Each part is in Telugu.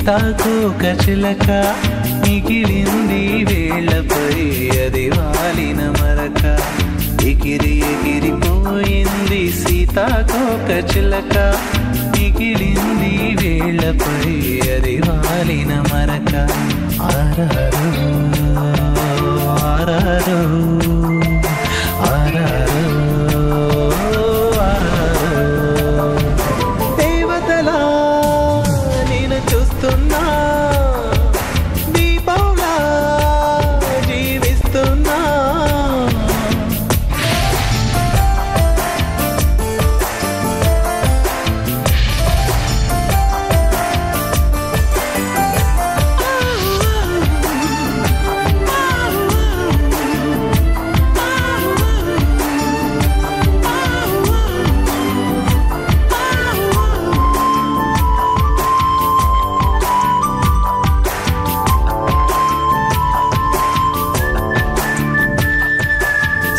సీతాకోక చిలక మిగిలింది వేళ్లపై అది వాలిన మరక ఎగిరి ఎగిరిపోయింది సీతాకోక చిలక మిగిలింది వేళ్లపై అది వాలిన మరక ఆరారో ఆరారో ఆరారో దేవతలా నేను చూస్తున్నా దీపంలా జీవిస్తున్నా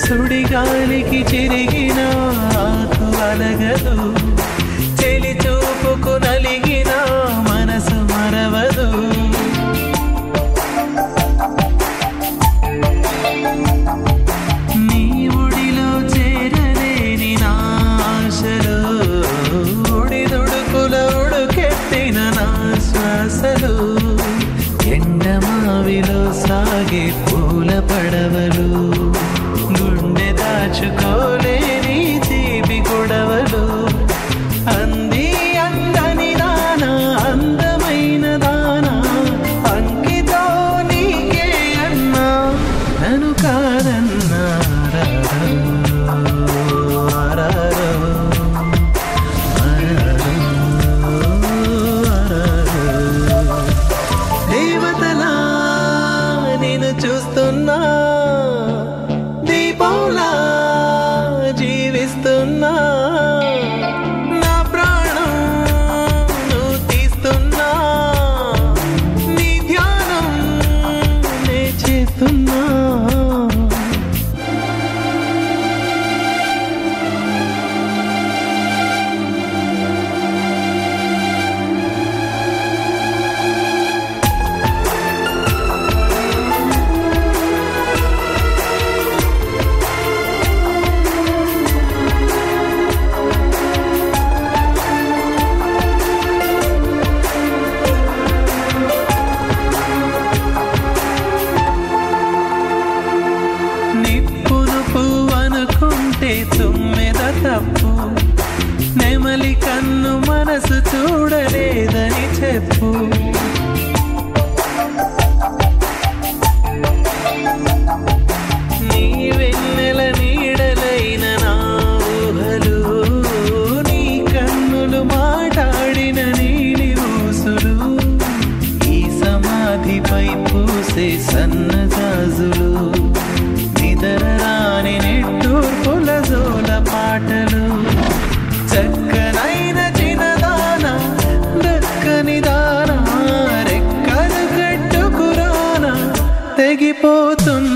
సుడిగాలికి చిరిగిన ఆకు అలగదు చెలి చూపుకు నలిగిన మనసు మరవదు నీ ఒడిలో చేరలేని నా ఆశలు ఒడిదుడుకుల ఉడుకెత్తిన నా శ్వాసలు ఎండమావిలో సాగే పూల పడవలు గుండె దాచుకోలేని తీపి కొడవలు అంది అందని దానా అందమైన దానా అంకితో నీకే అన్నా నన్ను కాదన్నా దేవతలా నేను చూస్తున్నా దీపంలా జీవిస్తున్నా నా ప్రాణం నువ్వు తీస్తున్నా నీ ధ్యానం నే చేస్తున్నా తుమ్మెద తప్పు నెమలి కన్ను మనసు చూడలేదని చెప్పు నీ వెన్నెల నీడలైన నా ఊహలు నీ కన్నులు మాట్లాడిన నీలి ఊసులు ఈ సమాధిపై పూసే సన్నజాజులు నిదరాని నిట్టూర్పుల జోల పాటలు చక్కనైన చిన్నదాన దక్కని దాన రెక్కలు కట్టుకురాన తెగిపోతున్న